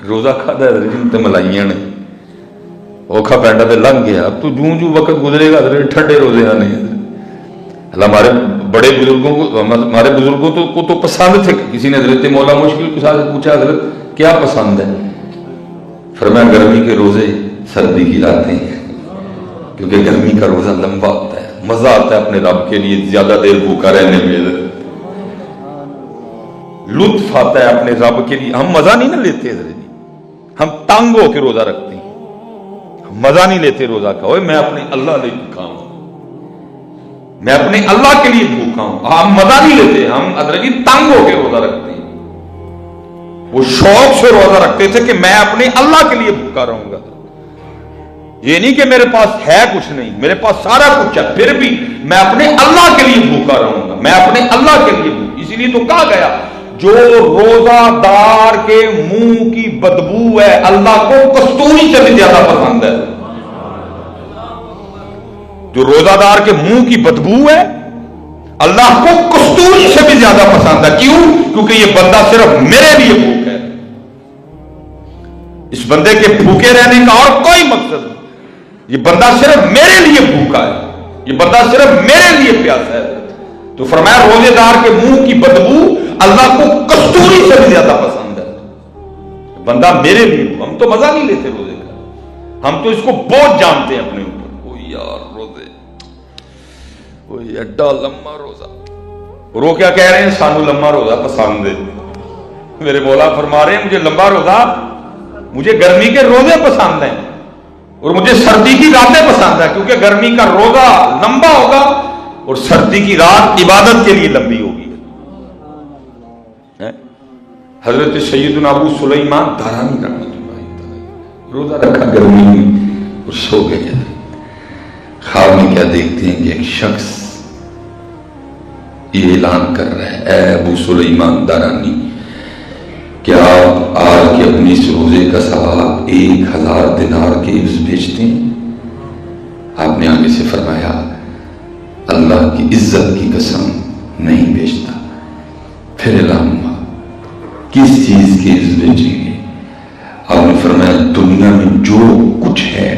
روزہ کھادا حضرت تے ملائیاں نے اوکھا پینڈا تے لنگ گیا. اب تو جوں جوں وقت گزرے گا حضرت ٹھنڈے روزے آنے. اللہ ہمارے بڑے بزرگوں کو ہمارے بزرگوں کو تو پسند تھے. کسی نے حضرت مولا مشکل کے ساتھ پوچھا حضرت کیا پسند ہے؟ فرمایا گرمی کے روزے سردی کی راتیں کیونکہ گرمی کا روزہ لمبا ہوتا ہے, مزہ آتا ہے اپنے رب کے لیے زیادہ دیر بھوکا رہنے میں, لطف آتا ہے اپنے رب کے لیے. ہم مزہ نہیں نہ لیتے حضرت, ہم تنگ ہو کے روزہ رکھتے ہیں, مزہ نہیں لیتے روزہ کا. اوے میں اپنے اللہ لیے بھوکا ہوں, میں اپنے اللہ کے لیے بھوکا ہوں. ہم مزہ نہیں لیتے, ہم حضرت جی تنگ ہو کے روزہ رکھتے ہیں. وہ شوق سے روزہ رکھتے تھے کہ میں اپنے اللہ کے لیے بھوکا رہوں گا. یہ نہیں کہ میرے پاس ہے کچھ نہیں, میرے پاس سارا کچھ ہے, پھر بھی میں اپنے اللہ کے لیے بھوکا رہوں گا, میں اپنے اللہ کے لیے بھوکا. اسی لیے تو کہا گیا جو روزہ دار کے منہ کی بدبو ہے اللہ کو کستوری سے بھی زیادہ پسند ہے. جو روزہ دار کے منہ کی بدبو ہے اللہ کو کستوری سے بھی زیادہ پسند ہے. کیوں؟ کیونکہ یہ بندہ صرف میرے لیے بھوک ہے. اس بندے کے بھوکے رہنے کا اور کوئی مقصد نہیں. یہ بندہ صرف میرے لیے بھوکا ہے, یہ بندہ صرف میرے لیے پیاسا ہے. تو فرمایا روزے دار کے منہ کی بدبو اللہ کو کستوری سے بھی زیادہ پسند ہے. بندہ میرے لیے, ہم تو مزہ نہیں لیتے روزے کا, ہم تو اس کو بہت جانتے ہیں اپنے اوپر. یار روزے ایڈا لمبا روزہ, رو کیا کہہ رہے ہیں سانو لمبا روزہ پسند ہے. میرے مولا فرما رہے ہیں مجھے لمبا روزہ, مجھے گرمی کے روزے پسند ہیں اور مجھے سردی کی راتیں پسند ہیں, کیونکہ گرمی کا روزہ لمبا ہوگا اور سردی کی رات عبادت کے لیے لمبی ہوگی. حضرت سیدنا ابو سلیمان دارانی رحمۃ اللہ روزہ رکھا گرمی میں اور سو گئے. خواب میں کیا دیکھتے ہیں کہ ایک شخص یہ اعلان کر رہا ہے اے ابو سلیمان دارانی کیا آپ آج کے اپنی اس روزے کا ثواب 1000 دینار کے عوض بیچتے ہیں؟ آپ نے آگے سے فرمایا اللہ کی عزت کی قسم نہیں بیچتا. پھر اعلان ہوا کس چیز کے عوض بیچیں گے؟ آپ نے فرمایا دنیا میں جو کچھ ہے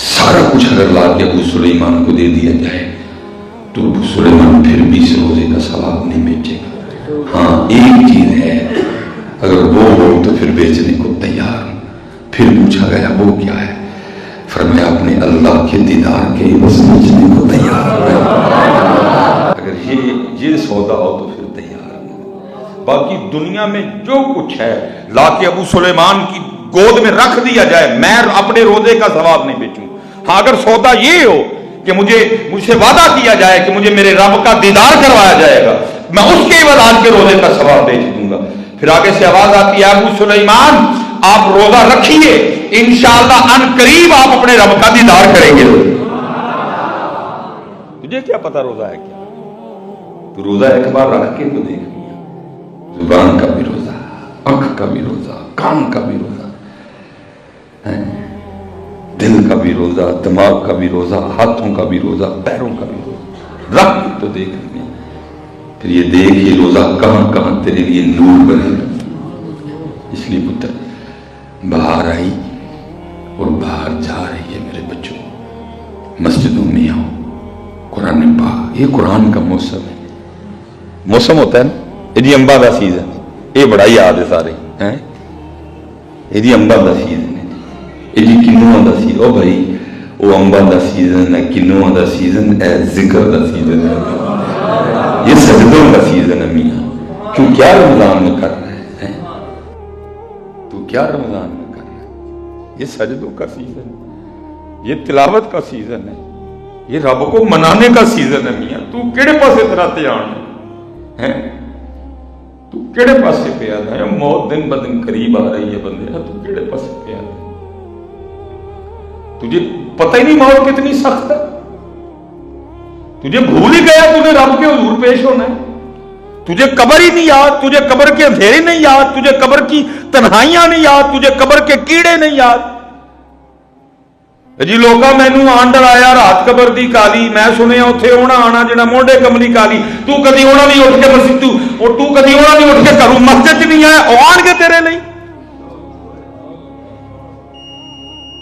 سارا کچھ اگر لا کے ابو سلیمان کو دے دیا جائے تو ابو سلیمان پھر بھی اس روزے کا ثواب نہیں بیچے گا. ہاں ایک چیز ہے, اگر وہ ہو تو پھر بیچنے کو تیار ہوں. پھر پوچھا گیا وہ کیا ہے؟ فرمایا اپنے اللہ کے دیدار کے بس بیچنے کو تیار ہوں. اگر یہ سودا ہو تو پھر تیار ہوں. باقی دنیا میں جو کچھ ہے لا کے ابو سلیمان کی گود میں رکھ دیا جائے میں اپنے روزے کا ثواب نہیں بیچوں. ہاں اگر سودا یہ ہو کہ مجھ سے وعدہ کیا جائے کہ مجھے میرے رب کا دیدار کروایا جائے گا, میں اس کے عوض آج کے روزے کا ثواب بیچ دوں گا. پھر آگے سے آواز آتی ہے ابو سلیمان آپ روزہ رکھیے, انشاءاللہ ان قریب آپ اپنے رب کا دیدار کریں گے. تجھے کیا پتا روزہ ہے کیا؟ تو روزہ ایک بار رکھ کے تو دیکھ لیا. زبان کا بھی روزہ, آنکھ کا بھی روزہ, کان کا بھی روزہ, دل کا بھی روزہ, دماغ کا بھی روزہ, ہاتھوں کا بھی روزہ, پیروں کا بھی روزہ رکھ تو دیکھ لیں. پھر یہ دیکھ یہ روزہ کہاں کہاں تیرے لیے نور بنے گا. اس لیے پتر باہر آئی اور باہر جا رہی ہے میرے بچوں, مسجدوں میں آؤ, قرآن پاک, یہ قرآن کا موسم ہے. موسم ہوتا ہے نا یہ امبا کا سیزن, یہ بڑا یاد ہے سارے ہیں, یہ امبا کا سیزن ہے, یہ کنواں کا سیزن. او بھائی وہ امبا کا سیزن ہے, کنواں کا سیزن ہے, ذکر کا سیزن ہے, یہ سجدوں کا سیزن ہے. میاں کیوں کیا رمضان میں کر رہے ہیں؟ تو کیا رمضان میں کر رہے ہیں؟ یہ سجدوں کا سیزن ہے, یہ تلاوت کا سیزن ہے, یہ رب کو منانے کا سیزن ہے. میاں تو کیڑے پاسے تیرا دھیان ہے؟ تو کیڑے پاسے پہ آتا ہے؟ موت دن بدن قریب آ رہی ہے بندے, تو کیڑے پاسے پہ آتا ہے؟ تجھے پتہ ہی نہیں موت کتنی سخت ہے, تجھے بھول ہی گیا تو نے رب کے حضور پیش ہونا ہے. تجھے قبر ہی نہیں یاد, تجھے قبر کے اندھیرے نہیں یاد, تجھے قبر کی تنہائیاں نہیں یاد, تجھے قبر کے کیڑے نہیں یاد. جی لوگا مینوں آنڈر آیا رات قبر دی کالی, میں سنیا اتھے ہونا آنا جڑا موڈے کملی کالی. تو کدی ہونا نہیں اٹھ کے مسجد, تو کدی ہونا نہیں اٹھ کے گھروں مسجد چ نہیں آیا, آن گے تیرے لیے.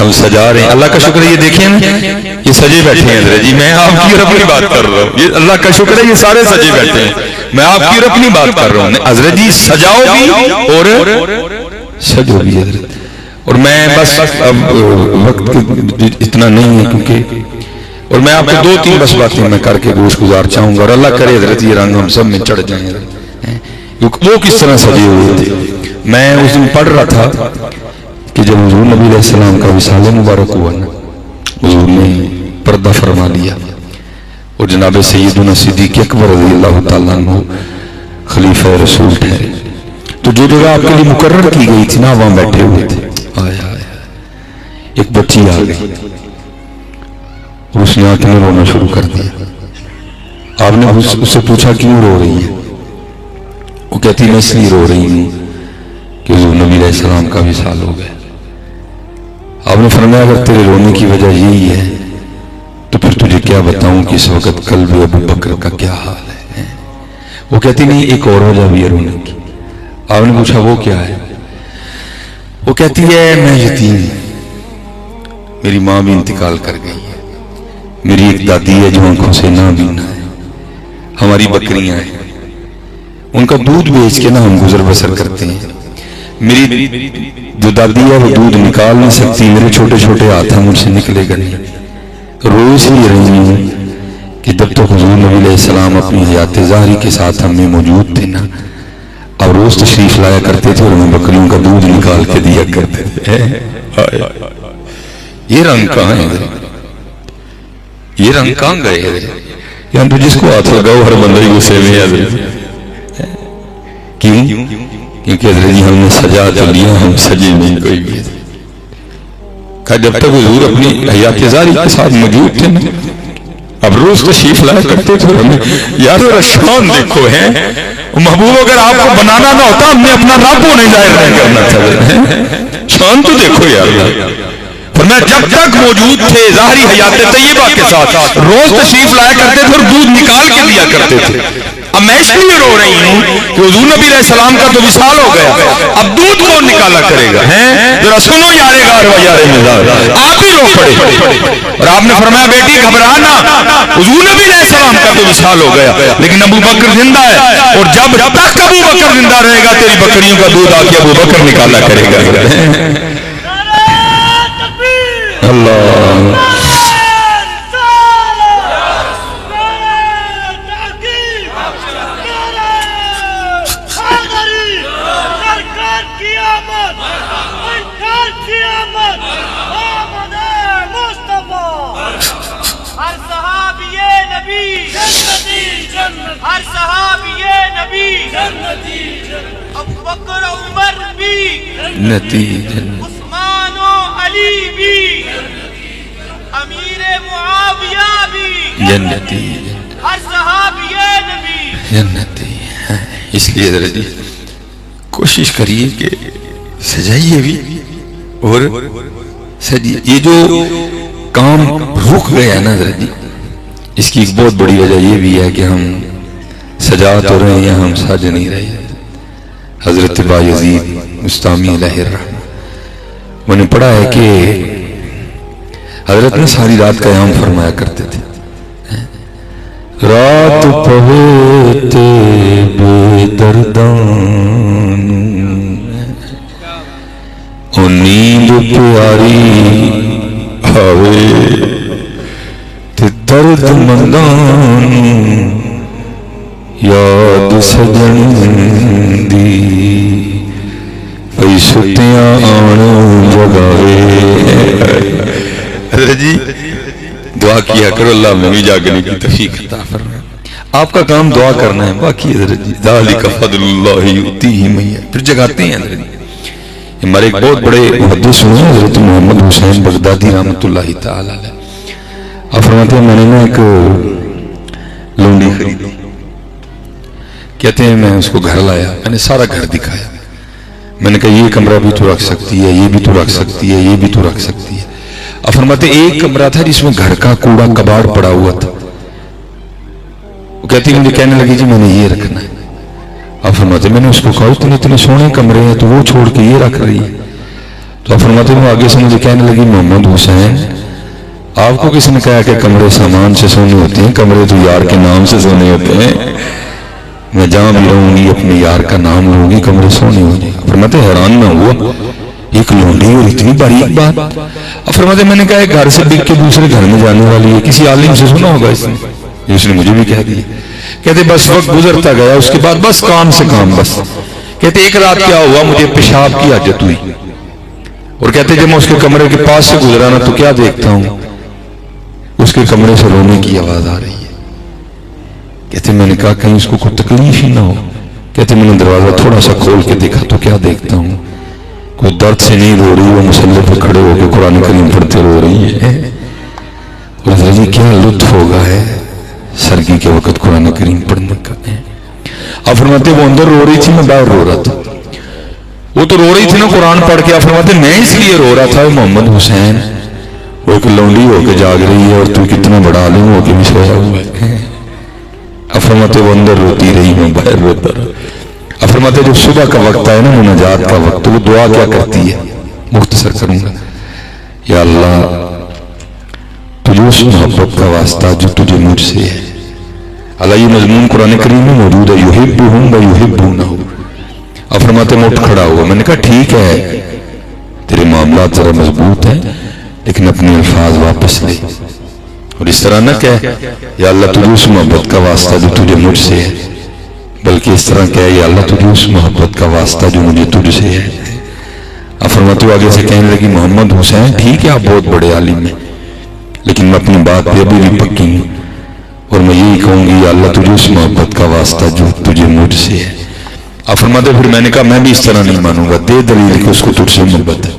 ہم سجا رہے ہیں. اللہ کا شکر ہے یہ دیکھیں نا یہ سجے بیٹھے ہیں حضرت جی. میں آپ کی اور اپنی بات کر رہا ہوں. یہ اللہ کا شکر ہے یہ سارے سجے بیٹھے ہیں. میں آپ کی اور اپنی بات کر رہا ہوں. حضرت جی سجاؤ بھی اور سجو بھی حضرت. اور میں بس اب وقت اتنا نہیں ہے کیونکہ اور میں آپ کو 2-3 بس باتیں میں کر کے گوش گزار چاہوں گا. اور اللہ کرے حضرت یہ رنگ ہم سب میں چڑھ جائیں. وہ کس طرح سجے ہوئے تھے. میں اس دن پڑھ رہا تھا کہ جب حضور نبی علیہ السلام کا وصال مبارک ہوا نا حضور نے پردہ فرما لیا اور جناب سیدنا صدیق اکبر رضی اللہ تعالیٰ عنہ خلیفہ رسول ٹھہرے. تو جو جگہ آپ کے لیے مقرر کی گئی تھی نا وہاں بیٹھے ہوئے تھے. آیا ایک بچی آ گئی اور اس نے آ کے رونا شروع کر دیا. آپ نے اس سے پوچھا کیوں رو رہی ہے. وہ کہتی میں اس لیے رو رہی ہوں کہ حضور نبی علیہ السلام کا وصال ہو گیا. آپ نے فرمایا اگر تیرے رونے کی وجہ یہی ہے تو پھر تجھے کیا بتاؤں کہ اس وقت قلب ابو بکر کا کیا حال ہے. وہ کہتی نہیں ایک اور وجہ بھی ہے رونے کی. آپ نے پوچھا وہ کیا ہے. وہ کہتی ہے میں یتیم ہوں, میری ماں بھی انتقال کر گئی ہے, میری ایک دادی ہے جو آنکھوں سے نہ بینا ہے, ہماری بکریاں ہیں ان کا دودھ بیچ کے نہ ہم گزر بسر کرتے ہیں. میری جو دادی ہے وہ دودھ نکال نہیں سکتی, میرے چھوٹے چھوٹے ہاتھ ہیں مجھ سے نکلے گا نہیں. روز ہی رہی ہوں کہ جب تک حضور نبی علیہ السلام اپنی حیات ظاہری کے ساتھ ہم میں موجود تھے نا اب روز تشریف لایا کرتے تھے اور ہمیں بکریوں کا دودھ نکال کے دیا کرتے تھے. یہ رنگ کہاں ہے, یہ رنگ کہاں گئے. یہاں تو جس کو ہاتھ لگاؤ ہر بندہ ہی غصے میں ہے. کیوں؟ کیونکہ حضرت جی ہم نے سجا تو لیا, ہم سجے نہیں کوئی بھی. جب تک حضور اپنی حیات ظاہری کے ساتھ موجود تھے نا اب روز تشریف لایا کرتے تھے ہمیں. یار شان دیکھو ہے محبوب, اگر آپ کو بنانا نہ ہوتا ہم نے اپنا رب ہونے ظاہر نہیں کرنا تھا. شان تو دیکھو یار. فرمایا جب تک موجود تھے ظاہری حیات طیبہ کے ساتھ روز تشریف لایا کرتے تھے اور دودھ نکال کے دیا کرتے تھے. اب میں اس لیے رو رہی ہوں کہ حضور نبی علیہ السلام کا تو وصال ہو گیا, اب دودھ کون نکالا کرے گا. ذرا سنو یارے گار و یارے مزار, آپ ہی رو پڑے. اور آپ نے فرمایا بیٹی گھبرانا, حضور نبی علیہ السلام کا تو وصال ہو گیا لیکن ابو بکر زندہ ہے, اور جب تک ابو بکر زندہ رہے گا تیری بکریوں کا دودھ آ کے ابو بکر نکالا کرے گا. اللہ ہر صحابی نبی ابو بکر عمر بھی عثمان و علی بھی امیر معاویہ بھی جنتی, ہر صحابی نبی جنتی. اس لیے حضرت جی کوشش کریے کہ سجائیے بھی اور سجیے. یہ جو کام رک گیا نا حضرت جی اس کی ایک بہت بڑی وجہ یہ بھی ہے کہ ہم سجا تو رہے ہیں ہم سج نہیں رہے. حضرت بایزید مستامی علیہ الرحمہ میں نے پڑھا ہے کہ حضرت نے ساری رات قیام فرمایا کرتے تھے. رات پہتے بے دردان اور نیند پیاری آوے درد مندان یاد سجن دی پئی ستیاں آن جگاوے. حضرت جی دعا کیا کرو اللہ میں بھی جاگنے کی توفیق عطا فرمائے. آپ کا کام دعا کرنا ہے باقی حضرت جی ذالک فضل اللہ یؤتیہ من یشاء. پھر جگاتے ہیں حضرت جی. ہمارے ایک بہت بڑے محدث ہوئے حضرت محمد حسین بغدادی رحمۃ اللہ تعالی علیہ. آپ فرماتے ہیں میں نے نا ایک لونڈی خریدی, کہتے ہیں میں اس کو گھر لایا, میں نے سارا گھر دکھایا, میں نے کہا یہ کمرہ بھی تو رکھ سکتی ہے, یہ بھی تو رکھ سکتی ہے, یہ بھی تو رکھ سکتی ہے. آپ فرماتے ہیں ایک کمرہ تھا جس میں گھر کا کوڑا کباڑ پڑا ہوا تھا. وہ کہتی ہے مجھے کہنے لگی جی میں نے یہ رکھنا ہے. آپ فرماتے ہیں میں نے اس کو کہا اتنے سونے کمرے ہیں تو وہ چھوڑ کے یہ رکھ رہی ہے. تو فرماتے ہیں وہ آگے سے مجھے کہنے لگی محمد حسین آپ کو کسی نے کہا کہ کمرے سامان سے سونے ہوتے ہیں؟ کمرے تو یار کے نام سے سونے ہوتے ہیں. میں جہاں بھی رہوں گی اپنے یار کا نام لوں گی، کمرے سونے ہوں گے. فرماتے حیران نہ ہوا ایک لونڈی اور اتنی باریک بات. فرماتے میں نے کہا گھر سے بک کے دوسرے گھر میں جانے والی ہے، کسی عالم سے سنا ہوگا اس نے مجھے بھی کہہ دیا. کہتے بس وقت گزرتا گیا، اس کے بعد بس کام سے کام. بس کہتے ایک رات کیا ہوا، مجھے پیشاب کی حاجت ہوئی، اور کہتے جب میں اس کے کمرے کے پاس سے گزرا نا تو کیا دیکھتا ہوں، اس کے کمرے سے رونے کی آواز آ رہی ہے. کہتے میں نے کہا کہیں اس کو کوئی تکلیف ہی نہ ہو. کہتے میں نے دروازہ تھوڑا سا کھول کے دیکھا تو کیا دیکھتا ہوں، کوئی درد سے نہیں رو رہی، وہ مسلح پہ کھڑے ہو کے قرآن کریم پڑھتے رو رہی ہے. اور جی کیا لطف ہوگا ہے سرگی کے وقت قرآن کریم پڑھنے کا. آپ فرماتے وہ اندر رو رہی تھی، میں باہر رو رہا تھا. وہ تو رو رہی تھی نا قرآن پڑھ کے. آپ فرماتے میں اس لیے رو رہا تھا محمد حسین وہ ایک لونڈی ہو کے جاگ رہی ہے اور تو کتنا بڑا عالم ہو کے بھی سویا ہوا ہے. آپ فرماتے وہ اندر روتی رہی، میں باہر روتا رہا. آپ فرماتے جب صبح کا وقت آئے نا مناجات کا وقت، تو وہ دعا کیا کرتی ہے، مختصر کروں گا. یا اللہ تجھے اس محبت کا واسطہ جو تجھے مجھ سے ہے. اللہ یہ مضمون قرآن کریم میں موجود ہے، یحبہم و یحبونہ. آپ فرماتے میں اٹھ کھڑا ہوا. میں نے کہا ٹھیک ہے تیرے معاملات ذرا مضبوط ہیں لیکن اپنے الفاظ واپس لے، اور اس طرح نہ کہہ یا اللہ تجھے اس محبت کا واسطہ جو تجھے مجھ سے ہے، بلکہ اس طرح کہہ یا اللہ تجھے اس محبت کا واسطہ جو مجھے تجھ سے ہے. آپ فرماتے آگے سے کہنے لگی محمد حسین ٹھیک ہے آپ بہت بڑے عالم ہیں لیکن میں اپنی بات پہ ابھی بھی پکی ہوں، اور میں یہی کہوں گی یا اللہ تجھے اس محبت کا واسطہ جو تجھے مجھ سے ہے. آپ فرماتے پھر میں نے کہا میں بھی اس طرح نہیں مانوں گا، دے دلیل کہ اس کو تجھ سے محبت ہے.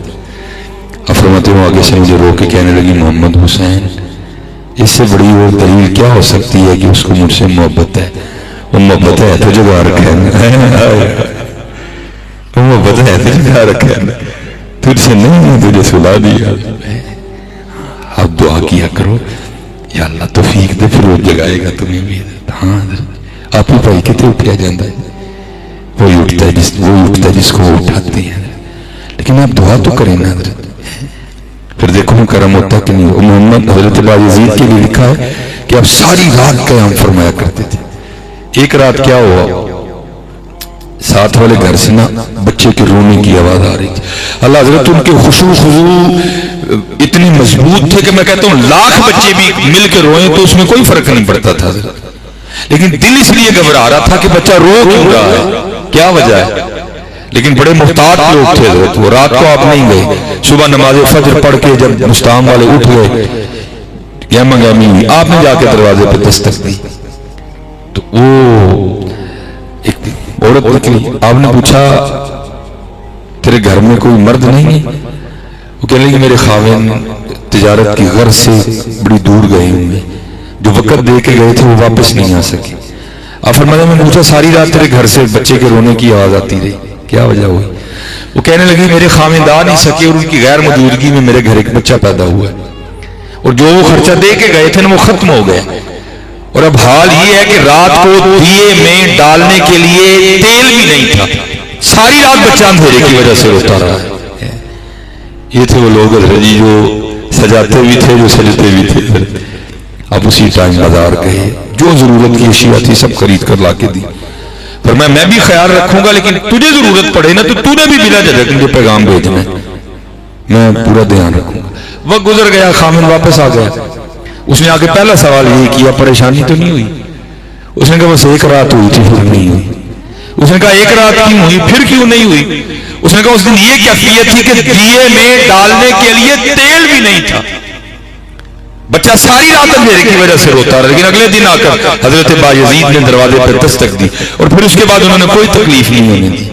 آپ فرماتے ہو آگے سے مجھے رو کے کہنے لگی محمد حسین اس سے بڑی اور دلیل کیا ہو سکتی ہے کہ اس کو مجھ سے محبت ہے. وہ محبت ہے تو جگہ رکھے، وہ محبت ہے تو جگہ رکھے، تجھ سے نہیں تجھے سلا دیا. آپ دعا کیا کرو یا اللہ توفیق دے، پھر وہ جگائے گا تمہیں بھی. ہاں آپ ہی بھائی کتنے اٹھیا جاتا ہے، وہی اٹھتا ہے جس کو وہ اٹھاتے ہیں. لیکن آپ دعا تو کریں نا حضرت، پھر دیکھو کرم ہوتا کہ نہیں. محمد حضرت بایزید کے لیے لکھا ہے کہ آپ ساری رات قیام فرمایا کرتے تھے. ایک رات کیا ہوا، ساتھ والے گھر سے نا بچے کے رونے کی آواز آ رہی تھی. اللہ حضرت ان کے خشوع خضوع اتنی مضبوط تھے کہ میں کہتا ہوں لاکھ بچے بھی مل کے روئیں تو اس میں کوئی فرق نہیں پڑتا تھا، لیکن دل اس لیے گھبرا رہا تھا کہ بچہ رو کیوں رہا ہے، کیا وجہ ہے. لیکن بڑے محتاط لوگ تھے حضرت. وہ رات کو آپ نہیں گئے، صبح نماز فجر پڑھ کے جب مستعام والے اٹھ گئے گہما گہمی ہوئی، آپ نے جا کے دروازے پہ دستک دی تو وہ ایک عورت نکلی. آپ نے پوچھا تیرے گھر میں کوئی مرد نہیں ہے؟ وہ کہنے لگی میرے خاوند تجارت کی غرض سے بڑی دور گئے ہوئے، جو وقت دے کے گئے تھے وہ واپس نہیں آ سکے. آپ فرمایا میں پوچھا ساری رات تیرے گھر سے بچے کے رونے کی آواز آتی رہی، کیا وجہ ہوئی؟ وہ کہنے لگی میرے خاوند آ نہیں سکے اور ان کی غیر موجودگی میں میرے گھر ایک بچہ پیدا ہوا ہے، اور جو وہ خرچہ دے کے گئے تھے نا وہ ختم ہو گیا، اور اب حال یہ ہے کہ رات کو دیے میں ڈالنے کے لیے تیل بھی نہیں تھا. ساری رات بچہ اندھیرے کی وجہ سے روتا رہا ہے. یہ تھے وہ لوگ حضرت جی جو سجاتے بھی تھے جو سجتے بھی تھے. اب اسی ٹائم بازار گئے، جو ضرورت کی اشیاء تھی سب خرید کر لا کے دی. پر میں بھی خیال رکھوں گا لیکن تجھے ضرورت پڑے نا تو تو نے بھی بلا جھجک مجھے پیغام بھیجنا ہے، میں پورا دھیان رکھوں گا. وقت گزر گیا، خامن واپس آ گیا. اس نے آگے پہلا سوال یہ کیا پریشانی تو نہیں ہوئی؟ اس نے کہا بس ایک رات ہوئی تھی پھر نہیں ہوئی. اس نے کہا ایک رات کیوں ہوئی پھر کیوں نہیں ہوئی؟ اس نے کہا اس دن یہ کیفیت تھی کہ دیے میں ڈالنے کے لیے تیل بھی نہیں تھا. بچہ ساری رات اندھیرے کی وجہ سے روتا رہا، لیکن اگلے دن آ کر حضرت بایزید نے دروازے پر دستک دی اور پھر اس کے بعد انہوں نے کوئی تکلیف نہیں ہونے دی.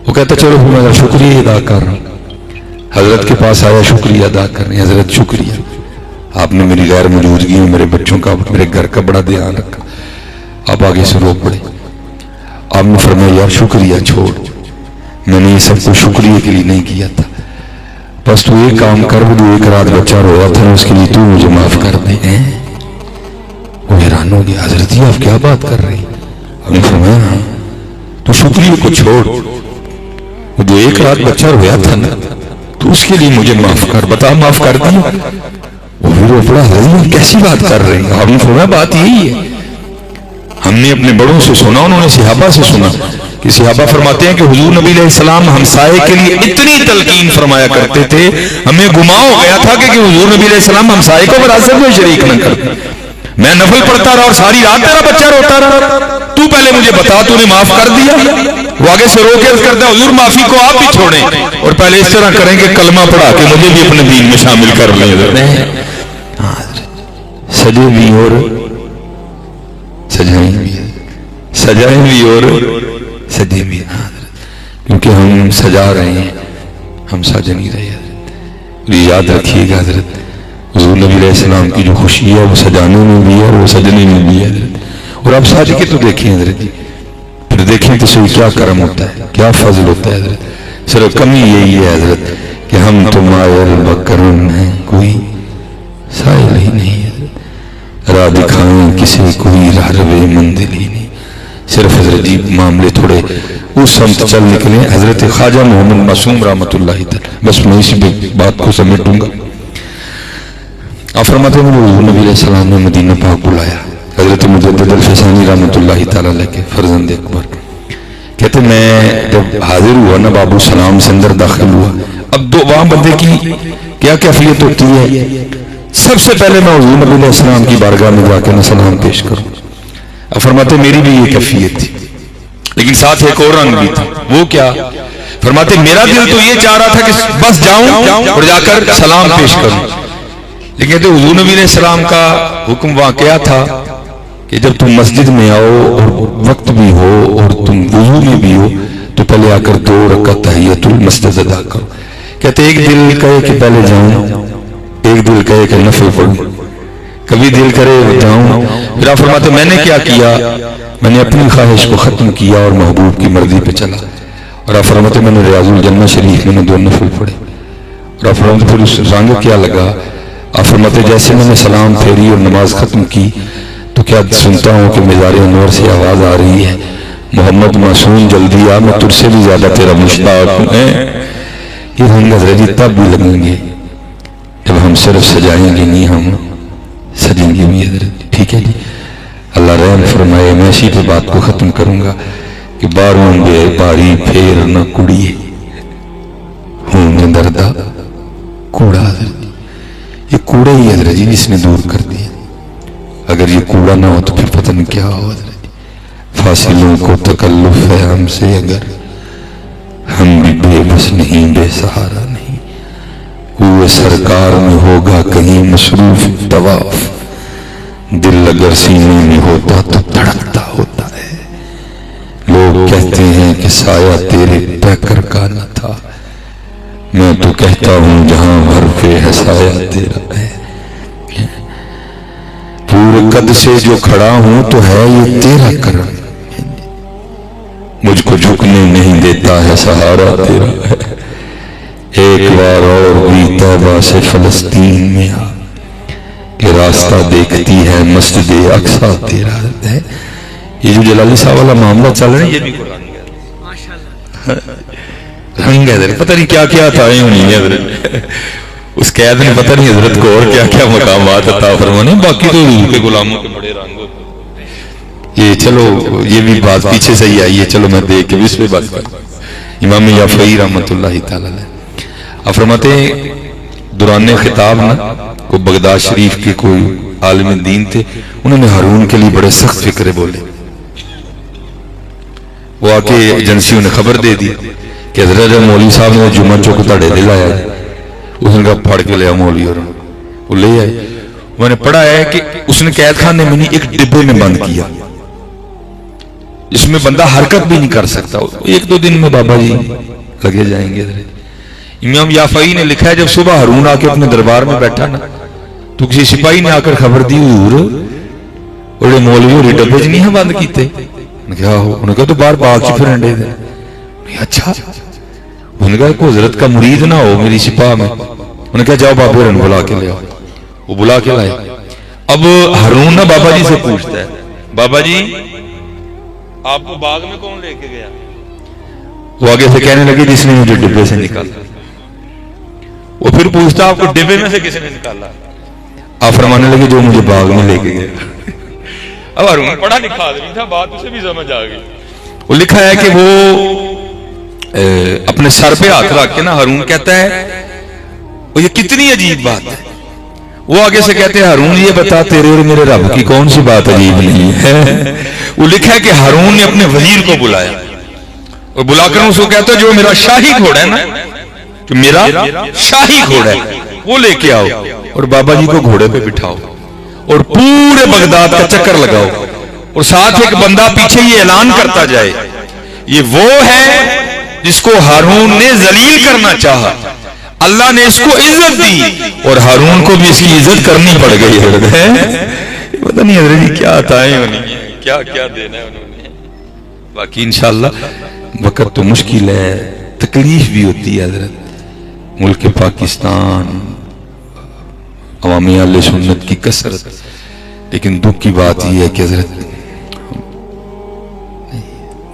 وہ کہتا چلو میں شکریہ ادا کر رہا ہوں. حضرت کے پاس آیا شکریہ ادا کر رہے ہیں. حضرت شکریہ، آپ نے میری غیر موجودگی میں میرے بچوں کا میرے گھر کا بڑا دھیان رکھا. آپ آگے سے رو پڑے. آپ نے فرمایا یار شکریہ چھوڑ، میں نے یہ سب کچھ شکریہ کے لیے نہیں کیا تھا، بس تو ایک کام کر جو ایک رات بچہ رویا تھا اس کے لیے تو مجھے معاف کر دے. وہ حیران ہو گیا حضرت جی آپ کیا بات کر رہے ہیں؟ ہم نے فرمایا ہاں تو شکریہ کو چھوڑ، وہ جو ایک رات بچہ رویا تھا نا تو اس کے لیے مجھے معاف کر، بتا معاف کر دیا؟ وہ پھر وہ بڑا حضرت کیسی بات کر رہے ہیں؟ ہم فرمایا بات یہی ہے، ہم نے اپنے بڑوں سے سنا، انہوں نے صحابہ سے سنا کہ صحابہ فرماتے ہیں کہ حضور نبی علیہ السلام ہمسائے کے لیے اتنی تلقین فرمایا کرتے تھے، ہمیں گما ہو گیا تھا کہ حضور نبی علیہ السلام ہمسائے کو وراثت میں شریک نہ کرتے۔ میں نفل پڑھتا رہا اور ساری رات تیرا بچہ روتا رہا، تو پہلے مجھے بتا تو نے معاف کر دیا؟ وہ آگے سے رو کے عرض کرتا ہے حضور معافی کو آپ بھی چھوڑیں اور پہلے اس طرح کریں کہ کلمہ پڑھا کے مجھے بھی اپنے دین میں شامل کر لیں۔ سجے بھی اور سجائیں بھی، سجائیں بھی اور سجے بھی، کیونکہ ہم سجا رہے ہیں، ہم سج نہیں رہے حضرت۔ یاد رکھیے گا حضرت حضور نبی علیہ السلام کی جو خوشی ہے وہ سجانے میں بھی ہے اور وہ سجنے میں بھی ہے حضرت۔ اور آپ سج کے تو دیکھیں حضرت جی، پھر دیکھیں تو صحیح کیا کرم ہوتا ہے، کیا فضل ہوتا ہے حضرت۔ صرف کمی یہی ہے حضرت کہ ہم تو مائل بکرم ہیں، کوئی سائل ہی نہیں حضرت، راہ دکھائیں کسی کوئی راہ روے منزل ہی نہیں۔ صرف حضرت جی معاملے تھوڑے اس سمت چل نکلے۔ حضرت خواجہ محمد معصوم رحمۃ اللہ تعالی، بس میں اسی بات کو سمیٹوں گا۔ آپ فرماتے ہیں حضور نبی علیہ السلام نے مدینہ پاک بلایا، حضرت مجدد الفسانی رحمۃ اللہ تعالی علیہ کے فرزند اکبر کہتے میں جب حاضر ہوا نا باب السلام سے اندر داخل ہوا، اب دو وہاں بندے کی کیا کیفیت ہوتی ہے؟ سب سے پہلے میں حضور نبی علیہ السلام کی بارگاہ میں جا کے نہ سلام پیش کروں۔ اب فرماتے میری بھی یہ کیفیت تھی، لیکن ساتھ ایک اور رنگ بھی تھا۔ وہ کیا؟ فرماتے میرا دل تو یہ چاہ رہا تھا کہ بس جاؤں اور جا کر سلام پیش کروں، لیکن کہتے حضور نبی علیہ السلام کا حکم وہاں کیا تھا کہ جب تم مسجد میں آؤ اور وقت بھی ہو اور تم وضو میں بھی ہو تو پہلے آ کر 2 رکعت تحیۃ المسجد ادا کرو۔ کہتے ایک دل کہے کہ پہلے جاؤں، ایک دل کہے کہ نفل پڑھوں، کبھی دل کرے جاؤں۔ پھر آپ فرماتے میں نے کیا کیا؟ میں نے اپنی خواہش کو ختم کیا اور محبوب کی مرضی پہ چلا۔ اور آپ فرماتے میں نے ریاض الجنہ شریف میں نے 2 نفل پڑھے۔ اور آپ فرماتے پھر اس رنگ کیا لگا؟ آپ فرماتے جیسے میں نے سلام پھیری اور نماز ختم کی تو کیا سنتا ہوں کہ مزار انور سے آواز آ رہی ہے محمد معصوم جلدی آ، میں تجھ سے بھی زیادہ تیرا مشتاق ہوں۔ یہ رنگ حضرت جی تب بھی لگیں گے جب ہم صرف سجائیں گے نہیں، ہم سجیں گے بھی حضرت۔ ٹھیک ہے جی، اللہ رحم فرمائے۔ میں اسی پہ بات کو ختم کروں گا کہ باروں گے باری پھیر نہ کڑیے ہوں گے دردہ کوڑا۔ حضرت یہ کوڑا ہی حضرت جی اس نے دور کر دیا، اگر یہ کوڑا نہ ہو تو پھر پتہ نہیں کیا ہو حضرت۔ فاصلوں کو تکلف ہے ہم سے، اگر ہم بھی بے بس نہیں، بے سہارا نہیں۔ کوئے سرکار میں ہوگا کہیں مصروف طواف، دل اگر سینے میں ہوتا تو دھڑکتا ہوتا ہے۔ لوگ کہتے ہیں کہ سایہ تیرے پیکر کا نہ تھا، میں تو کہتا ہوں جہاں حرف ہے سایہ تیرا ہے۔ پورے قد سے جو کھڑا ہوں تو ہے یہ تیرا کرم، مجھ کو جھکنے نہیں دیتا ہے سہارا تیرا ہے۔ ایک بار اور بھی توبہ سے فلسطین میں آ کہ راستہ دیکھتی ہے مسجد اقصی تیرا ہے۔ یہ جو جلالی صاحب والا معاملہ چل رہا ہے یہ بھی قرآن کا رنگ ہے حضرت، پتہ نہیں کیا کیا تھا حضرت اس قید نے پتہ نہیں حضرت کو اور کیا کیا مقامات عطا فرمانے، باقی تو حضور کے غلاموں کے بڑے رنگ ہوتے۔ یہ چلو یہ بھی بات پیچھے سے ہی آئی ہے، چلو میں دیکھ کے بھی اس پہ بات کروں۔ امام یافعی رحمۃ اللہ تعالی علیہ آپ فرماتے دوران خطاب نا کو بغداد شریف کے کوئی عالم دین تھے، انہوں نے ہارون کے لیے بڑے سخت فکرے بولے۔ وہ آ کے ایجنسیوں نے خبر دے دی کہ حضرت مولوی صاحب نے جمعہ چوک تاڑے دے لایا ہے۔ اس نے کہا پھاڑ کے لیا مولوی، اور وہ لے آئے۔ میں نے پڑھا ہے کہ اس نے قید خانے میں نہیں ایک ڈبے میں بند کیا جس میں بندہ حرکت بھی نہیں کر سکتا، 1-2 دن میں بابا جی لگے جائیں گے۔ امام یافعی نے لکھا ہے جب صبح ہارون آ کے اپنے دربار میں بیٹھا نا تو کسی سپاہی نے آ کر خبر دی حضور اور مولوی اور ڈبے چ نہیں بند کیتے۔ انہوں نے کہا تو باہر پاک چ پھر انڈے دے۔ اچھا، انہوں نے کہا کوئی حضرت کا مرید نہ ہو میری سپاہ میں۔ انہوں نے کہا جاؤ بابا رن بلا کے لے آؤ۔ وہ بلا کے لائے۔ اب ہارون نا بابا جی سے پوچھتا ہے بابا جی آپ کو باغ میں کون لے کے گیا؟ وہ آگے سے کہنے لگے جس نے مجھے ڈبے سے نکالا. وہ پھر پوچھتا آپ کو ڈبے میں سے کس نے نکالا؟ آپ فرمانے لگے جو مجھے باغ میں لے کے گئے. اب ہارون پڑھا لکھا آدمی تھا، بات اسے بھی سمجھ آ گئی. وہ لکھا ہے کہ وہ اپنے سر پہ ہاتھ رکھ کے نا ہارون کہتا ہے وہ یہ کتنی عجیب بات ہے. وہ آگے سے کہتے ہیں ہارون یہ بتا تیرے اور میرے رب کی کون سی بات عجیب نہیں ہے. وہ لکھا ہے کہ ہارون نے اپنے وزیر کو بلایا اور بلا کر اس کو کہتا ہے جو میرا شاہی گھوڑا ہے نا، کہ میرا شاہی گھوڑا ہے وہ لے کے آؤ اور بابا جی کو گھوڑے پہ بٹھاؤ اور پورے بغداد کا چکر لگاؤ اور ساتھ ایک بندہ پیچھے یہ اعلان کرتا جائے یہ وہ ہے جس کو ہارون نے ذلیل کرنا چاہا، اللہ نے اس کو عزت دی اور ہارون کو بھی اس کی عزت کرنی پڑ گئی ہے. پتہ نہیں حضرت جی کیا عطائیں ہونی ہیں، کیا کیا دینا ہے انہوں نے. باقی انشاءاللہ وقت تو مشکل ہے، تکلیف بھی ہوتی ہے حضرت. ملک پاکستان عوامی اہل سنت کی کثرت، لیکن دکھ کی بات یہ ہے کہ حضرت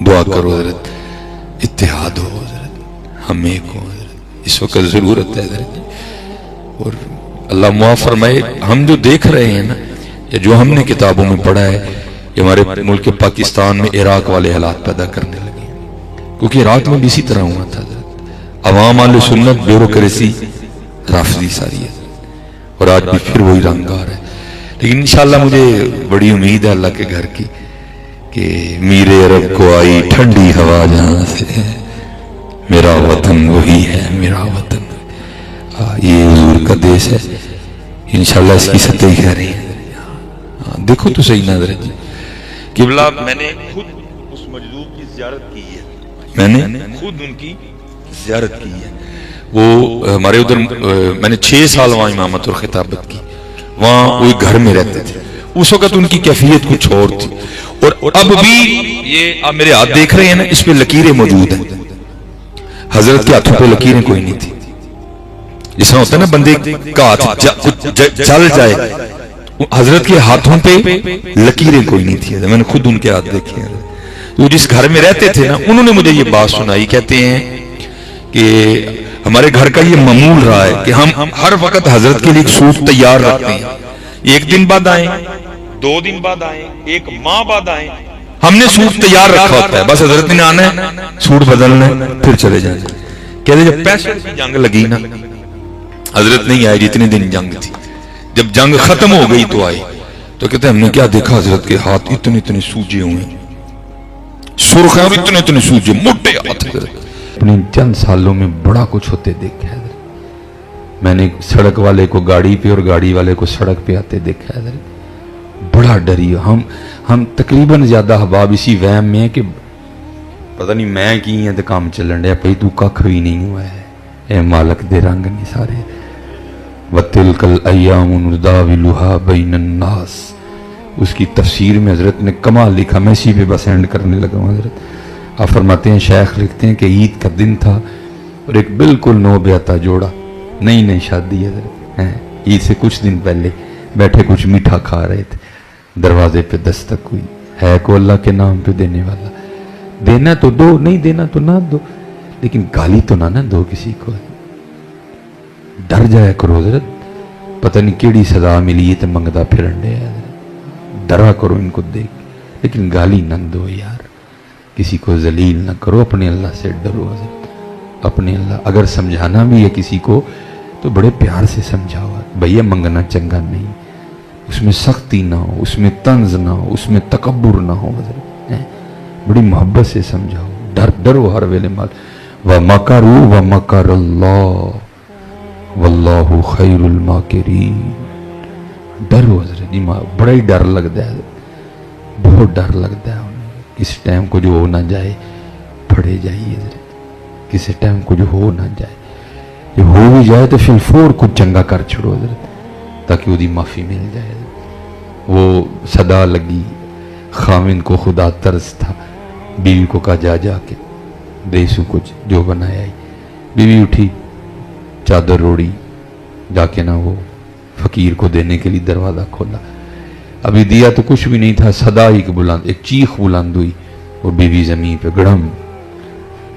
دعا کرو حضرت اتحاد ہو حضرت، ہم ایک ہو حضرت، اس وقت ضرورت ہے حضرت. اور اللہ معاف فرمائے ہم جو دیکھ رہے ہیں نا یا جو ہم نے کتابوں میں پڑھا ہے یہ ہمارے ملک پاکستان میں عراق والے حالات پیدا کرنے لگے، کیونکہ عراق میں بھی اسی طرح ہوا تھا حضرت. عوام اہل سنت بیوروکریسی رافضی ساری ہے اور آج بھی پھر وہی رنگار ہے. لیکن انشاءاللہ مجھے بڑی امید ہے اللہ کے گھر کی کہ میرے عرب کو آئی ٹھنڈی ہوا جہاں سے، میرا وطن وہی ہے میرا وطن. یہ حضور کا دیش ہے، انشاءاللہ اس کی سطح کہہ رہی ہے. دیکھو تو صحیح نظر ہے قبلہ، میں نے خود اس مجذوب کی زیارت کی ہے، میں نے خود ان کی زیارت کی ہے. وہ ہمارے ادھر میں نے 6 سال وہاں امامت اور خطابت کی، وہاں وہ گھر میں رہتے تھے. اس وقت ان کی کیفیت کچھ اور تھی اور اب بھی یہ آپ میرے ہاتھ دیکھ رہے ہیں نا اس پہ لکیریں موجود ہیں. حضرت کے ہاتھوں پہ لکیریں کوئی نہیں تھی. جس طرح ہوتا ہے نا بندے کا ہاتھ جل جائے، حضرت کے ہاتھوں پہ لکیریں کوئی نہیں تھی. میں نے خود ان کے ہاتھ دیکھے ہیں. وہ جس گھر میں رہتے تھے نا انہوں نے مجھے یہ بات سنائی، کہتے ہیں کہ ہمارے گھر کا یہ معمول رہا ہے کہ ہم ہر وقت حضرت کے لیے ایک سوٹ تیار رکھتے ہیں. 1 دن بعد آئیں، 2 دن بعد آئیں، 1 ماہ بعد آئیں، ہم نے سوٹ تیار رکھا ہوتا ہے. بس حضرت نے آنا ہے، سوٹ بدلنا ہے، پھر چلے جائیں. کہتے جب پیسے کی جنگ لگی نا حضرت نہیں آئے جتنے دن جنگ تھی. جب جنگ ختم ہو گئی تو آئے. تو کہتے ہیں ہم نے کیا دیکھا حضرت کے ہاتھ اتنے اتنے سوجے ہوئے، سرخ ہیں اور اتنے اتنے سوجے، موٹے ہاتھ. اپنے چند سالوں میں بڑا کچھ ہوتے دیکھا ہے. میں نے سڑک والے کو گاڑی پہ اور گاڑی والے کو سڑک پہ آتے دیکھا ہے. بڑا ڈری ہم تقریباً زیادہ احباب اسی وہم میں ہے کہ پتہ نہیں میں کی ہیں تو کام چلن رہا پئی تو ککھ بھی نہیں ہوا ہے. اے مالک دے رنگ نہیں سارے. وَتِلْكَ الْأَيَّامُ نُدَاوِلُهَا بَيْنَ النَّاسِ، اس کی تفسیر میں حضرت نے کمال لکھا. میں اسی پہ بس اینڈ کرنے لگا ہوں. حضرت آپ فرماتے ہیں، شیخ لکھتے ہیں کہ عید کا دن تھا اور ایک بالکل نو بیاتا جوڑا، نئی شادی حضرت عید سے کچھ دن پہلے بیٹھے کچھ میٹھا کھا رہے تھے. دروازے پہ دستک ہوئی. ہے کو اللہ کے نام پہ دینے والا، دینا تو دو، نہیں دینا تو نہ دو، لیکن گالی تو نہ دو کسی کو. ڈر جایا کرو حضرت، پتہ نہیں کیڑی سزا ملی ہے تو منگتا پھرن دے. ڈرا کرو ان کو دیکھ، لیکن گالی نہ دو یار، کسی کو ذلیل نہ کرو. اپنے اللہ سے ڈرو حضرت، اپنے اللہ. اگر سمجھانا بھی ہے کسی کو تو بڑے پیار سے سمجھاؤ. بھیا منگنا چنگا نہیں، اس میں سختی نہ ہو، اس میں طنز نہ ہو، اس میں تکبر نہ ہو حضرت. بڑی محبت سے سمجھاؤ. ڈرو ہر ویلے مال. وَمَكَرُوا وَمَكَرَ اللَّهُ وَاللَّهُ خَيْرُ الْمَاكِرِينَ. ڈرو حضرت جی، بڑا ہی ڈر لگتا ہے، بہت ڈر لگتا ہے. کسی ٹائم کو جو ہو نہ جائے پھڑے جائیے حضرت. کسی ٹائم کو جو ہو نہ جائے، جو ہو بھی جائے تو پھر فور کچھ چنگا کر چھڑو حضرت، تاکہ وہ دی معافی مل جائے. وہ صدا لگی، خاوند کو خدا ترس تھا، بیوی کو کہا جا کے دے سو کچھ جو بنایا ہی. بیوی اٹھی، چادر روڑی، جا کے نہ وہ فقیر کو دینے کے لیے دروازہ کھولا. ابھی دیا تو کچھ بھی نہیں تھا، صدا ایک بلند، ایک چیخ بلند ہوئی اور بیوی زمین پہ گڑم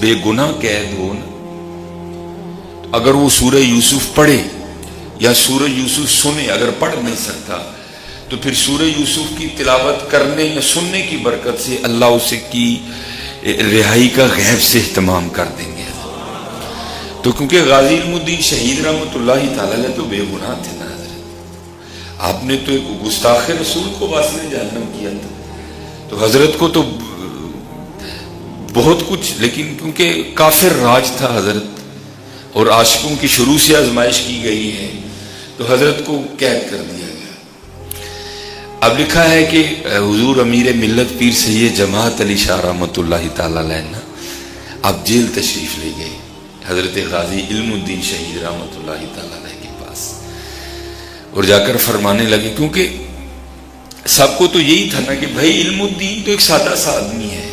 بے گناہ قید ہو نا، تو اگر وہ سورہ یوسف پڑھے یا سورہ یوسف سنے، اگر پڑھ نہیں سکتا تو پھر سورہ یوسف کی تلاوت کرنے یا سننے کی برکت سے اللہ اسے کی رہائی کا غیب سے اہتمام کر دیں گے۔ تو کیونکہ غازی علم الدین شہید رحمۃ اللہ تعالی علیہ تو بے گناہ تھے نا حضرت، آپ نے تو ایک گستاخ رسول کو واصل جہنم کیا تھا، تو حضرت کو تو بہت کچھ، لیکن کیونکہ کافر راج تھا حضرت اور عاشقوں کی شروع سے آزمائش کی گئی ہے تو حضرت کو قید کر دیا گیا۔ اب لکھا ہے کہ حضور امیر ملت پیر سید جماعت علی شاہ رحمۃ اللہ تعالی علیہ اب جیل تشریف لے گئے حضرت غازی علم الدین شہید رحمۃ اللہ تعالی علیہ کے پاس، اور جا کر فرمانے لگے، کیونکہ سب کو تو یہی تھا نا کہ بھائی علم الدین تو ایک سادہ سا آدمی ہے،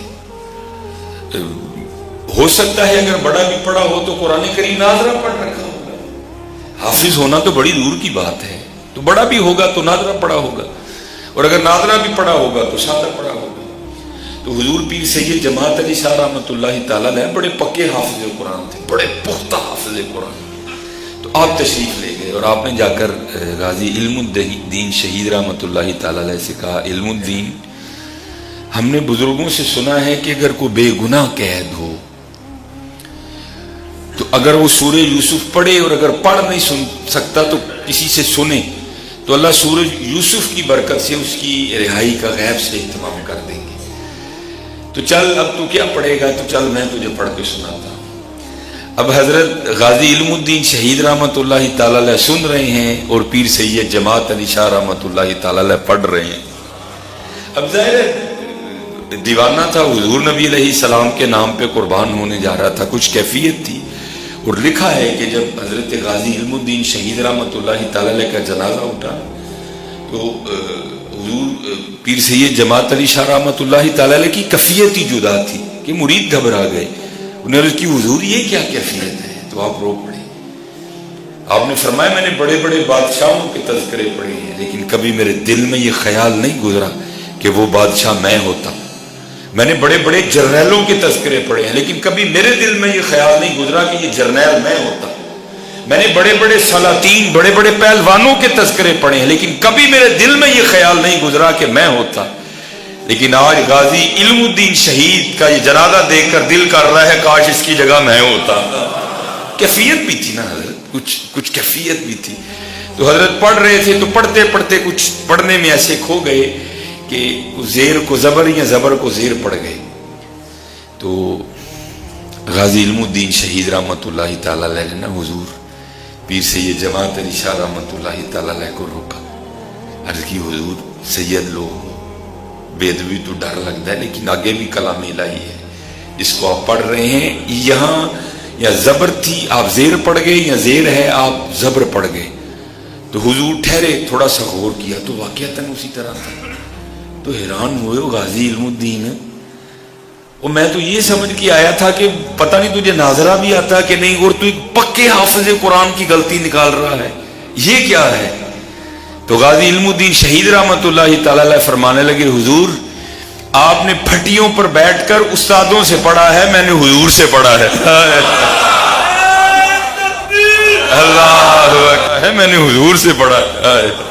ہو سکتا ہے اگر بڑا بھی پڑھا ہو تو قرآن کریم ناظرہ پڑھ رکھا ہوگا، حافظ ہونا تو بڑی دور کی بات ہے، تو بڑا بھی ہوگا تو ناظرہ پڑھا ہوگا، اور اگر ناظرہ بھی پڑھا ہوگا تو سادہ پڑھا ہوگا۔ تو حضور پیر سید جماعت علی شاہ رحمۃ اللہ تعالی علیہ بڑے پکے حافظ قرآن تھے، بڑے پختہ حافظ قرآن، تو آپ تشریف لے گئے اور آپ نے جا کر غازی علم الدین شہید رحمۃ اللہ تعالی علیہ سے کہا، علم الدین، ہم نے بزرگوں سے سنا ہے کہ اگر کوئی بے گناہ قید ہو تو اگر وہ سورہ یوسف پڑھے، اور اگر پڑھ نہیں سن سکتا تو کسی سے سنے، تو اللہ سورہ یوسف کی برکت سے اس کی رہائی کا غیب سے اہتمام کر دیں گے۔ تو چل اب تو کیا پڑھے گا، تو چل میں تجھے پڑھ کے سناتا ہوں۔ اب حضرت غازی علم الدین شہید رحمۃ اللہ تعالی علیہ سن رہے ہیں اور پیر سید جماعت علی شاہ رحمۃ اللہ تعالی علیہ پڑھ رہے ہیں۔ اب ظاہر دیوانہ تھا، حضور نبی علیہ السلام کے نام پہ قربان ہونے جا رہا تھا، کچھ کیفیت تھی، اور لکھا ہے کہ جب حضرت غازی علم الدین شہید رحمۃ اللہ تعالی علیہ کا جنازہ اٹھا تو حضور پیر سید جماعت علی شاہ رحمۃ اللہ تعالی علیہ کی کیفیت ہی جدا تھی کہ مرید گھبرا گئے، انہوں نے عرض کی حضور یہ کیا کیفیت ہے، تو آپ رو پڑے۔ آپ نے فرمایا میں نے بڑے بڑے بادشاہوں کے تذکرے پڑھے ہیں، لیکن کبھی میرے دل میں یہ خیال نہیں گزرا کہ وہ بادشاہ میں ہوتا۔ میں نے بڑے بڑے جرنیلوں کے تذکرے پڑھے ہیں، لیکن کبھی میرے دل میں یہ خیال نہیں گزرا کہ یہ جرنیل میں ہوتا۔ میں نے بڑے بڑے سلاطین، بڑے بڑے پہلوانوں کے تذکرے پڑھے ہیں، لیکن کبھی میرے دل میں یہ خیال نہیں گزرا کہ میں ہوتا۔ لیکن آج غازی علم الدین شہید کا یہ جنازہ دیکھ کر دل کر رہا ہے کاش اس کی جگہ میں ہوتا۔ کیفیت بھی تھی نا حضرت، کچھ کیفیت بھی تھی۔ تو حضرت پڑھ رہے تھے تو پڑھتے پڑھتے کچھ پڑھنے میں ایسے کھو گئے کہ زیر کو زبر یا زبر کو زیر پڑ گئے۔ تو غازی علم الدین شہید رحمۃ اللہ تعالی علیہ نے حضور پیر سید جماعت علی شاہ رحمۃ اللہ تعالی علیہ کو روکا، عرض کی حضور سید لوگ بے ادبی تو ڈر لگتا ہے، لیکن آگے بھی کلام الہی ہے، اس کو آپ پڑھ رہے ہیں، یہاں یا زبر تھی آپ زیر پڑ گئے، یا زیر ہے آپ زبر پڑ گئے۔ تو حضور ٹھہرے، تھوڑا سا غور کیا تو واقعتاً اسی طرح تھا۔ تو حیران ہوئے غازی علم الدین، اور میں تو یہ سمجھ کے آیا تھا کہ پتہ نہیں تجھے ناظرہ بھی آتا کہ نہیں، اور تو ایک پکے حافظ قرآن کی غلطی نکال رہا ہے، یہ کیا ہے؟ تو غازی علم الدین شہید رحمۃ اللہ تعالی علیہ فرمانے لگے، حضور آپ نے پھٹیوں پر بیٹھ کر استادوں سے پڑھا ہے، میں نے حضور سے پڑھا ہے۔ اللہ ہے، میں نے حضور سے پڑھا ہے۔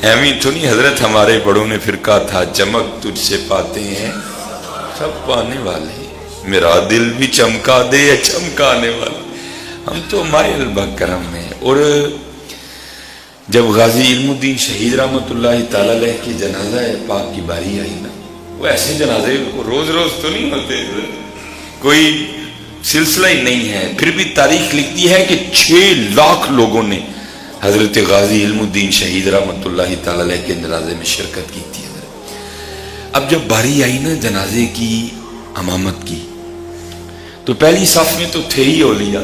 ایمی تو نہیں حضرت، ہمارے بڑوں نے پھر کہا تھا چمک تجھ سے پاتے ہیں سب پانے والے، میرا دل بھی چمکا دے چمکانے والے، ہم تو مائل بکرم میں۔ اور جب غازی علم الدین شہید رحمۃ اللہ تعالی علیہ کی جنازہ پاک کی باری آئی نا، وہ ایسے جنازے روز روز تو نہیں ہوتے، کوئی سلسلہ ہی نہیں ہے، پھر بھی تاریخ لکھتی ہے کہ 6 لاکھ لوگوں نے حضرت غازی علم الدین شہید رحمۃ اللہ تعالی علیہ کے جنازے میں شرکت کی تھی۔ اب جب باری آئی نا جنازے کی امامت کی، تو پہلی صف میں تو تھے ہی اولیاء،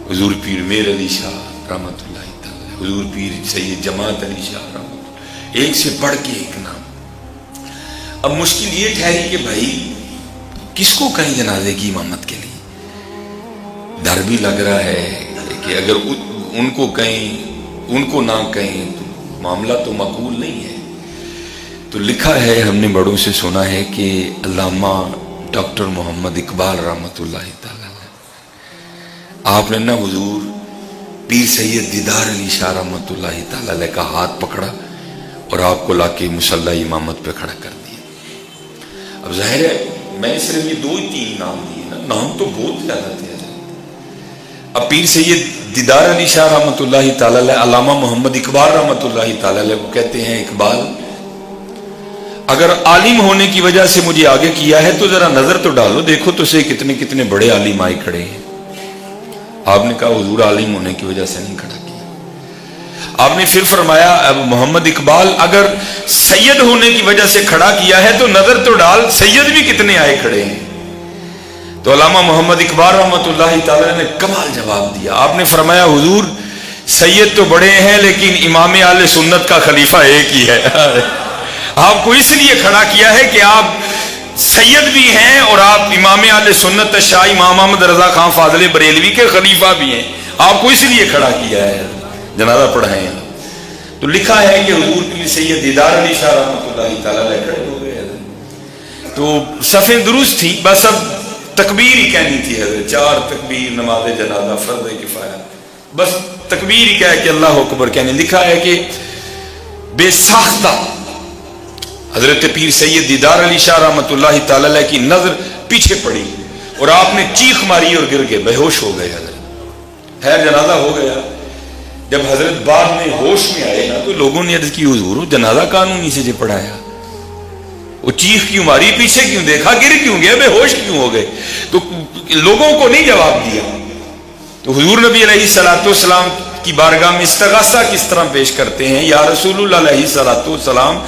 حضور پیر میر علی شاہ رحمۃ اللہ تعالی، حضور پیر سید جماعت علی شاہ رحمۃ اللہ، ایک سے بڑھ کے ایک نام۔ اب مشکل یہ ٹھہری کہ بھائی کس کو کہیں جنازے کی امامت کے لیے، ڈر بھی لگ رہا ہے کہ اگر ان کو کہیں ان کو نہ کہیں تو معاملہ تو مقبول نہیں ہے۔ تو لکھا ہے، ہم نے بڑوں سے سنا ہے کہ علامہ ڈاکٹر محمد اقبال رحمۃ اللہ تعالی آپ نے نا حضور پیر سید دیدار علی شاہ رحمۃ اللہ تعالی کا ہاتھ پکڑا اور آپ کو لا کے مصلی امامت پہ کھڑا کر دیا. اب ظاہر ہے میں صرف یہ 2 ہی 3 نام دیے نا، نام تو بہت زیادہ تھے. اب پیر سید دیدار علی شاہ رحمۃ اللہ تعالی، علامہ محمد اقبال رحمۃ اللہ تعالی کو کہتے ہیں اقبال اگر عالم ہونے کی وجہ سے مجھے آگے کیا ہے تو ذرا نظر تو ڈالو، دیکھو تو سے کتنے کتنے بڑے عالم آئے کھڑے ہیں. آپ نے کہا حضور عالم ہونے کی وجہ سے نہیں کھڑا کیا. آپ نے پھر فرمایا اب محمد اقبال اگر سید ہونے کی وجہ سے کھڑا کیا ہے تو نظر تو ڈال، سید بھی کتنے آئے کھڑے ہیں. تو علامہ محمد اقبال رحمۃ اللہ تعالی نے کمال جواب دیا. آپ نے فرمایا حضور سید تو بڑے ہیں لیکن امام اہل سنت کا خلیفہ ایک ہی ہے. آپ کو اس لیے کھڑا کیا ہے کہ آپ سید بھی ہیں اور آپ امام اہل سنت شاہ امام احمد رضا خان فاضل بریلوی کے خلیفہ بھی ہیں. آپ کو اس لیے کھڑا کیا ہے، جنازہ پڑھائیں. تو لکھا ہے کہ حضور پیر سید دیدار علی شاہ رحمۃ اللہ تعالی کھڑے ہو گئے. تو صفیں درست تھی، بس اب تکبیر ہی کہنی تھی حضرت. 4 تکبیر نماز جنازہ فرض کفایہ، بس تکبیر ہی کہہ کہ اللہ اکبر کہنے. لکھا ہے کہ بے ساختہ حضرت پیر سید دیدار علی شاہ رحمۃ اللہ تعالی کی نظر پیچھے پڑی اور آپ نے چیخ ماری اور گر گئے، بے ہوش ہو گئے. حضرت خیر جنازہ ہو گیا. جب حضرت بعد میں ہوش میں آئے نا تو لوگوں نے عرض کی حضور جنازہ قانونی سے پڑھایا، وہ چیخ کیوں ماری، پیچھے کیوں دیکھا، گر کیوں گئے، بے ہوش کیوں ہو گئے؟ تو لوگوں کو نہیں جواب دیا. تو حضور نبی علیہ الصلوۃ والسلام کی بارگاہ میں استغاثہ کس طرح پیش کرتے ہیں، یا رسول اللہ علیہ الصلوۃ والسلام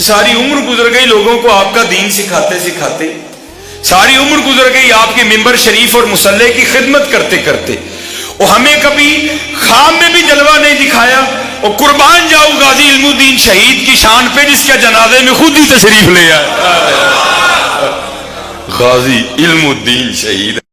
ساری عمر گزر گئی لوگوں کو آپ کا دین سکھاتے سکھاتے، ساری عمر گزر گئی آپ کے منبر شریف اور مصلی کی خدمت کرتے کرتے، اور ہمیں کبھی خواب میں بھی جلوہ نہیں دکھایا. اور قربان جاؤ غازی علم الدین شہید کی شان پہ جس کے جنازے میں خود ہی تشریف لے آئے. غازی علم الدین شہید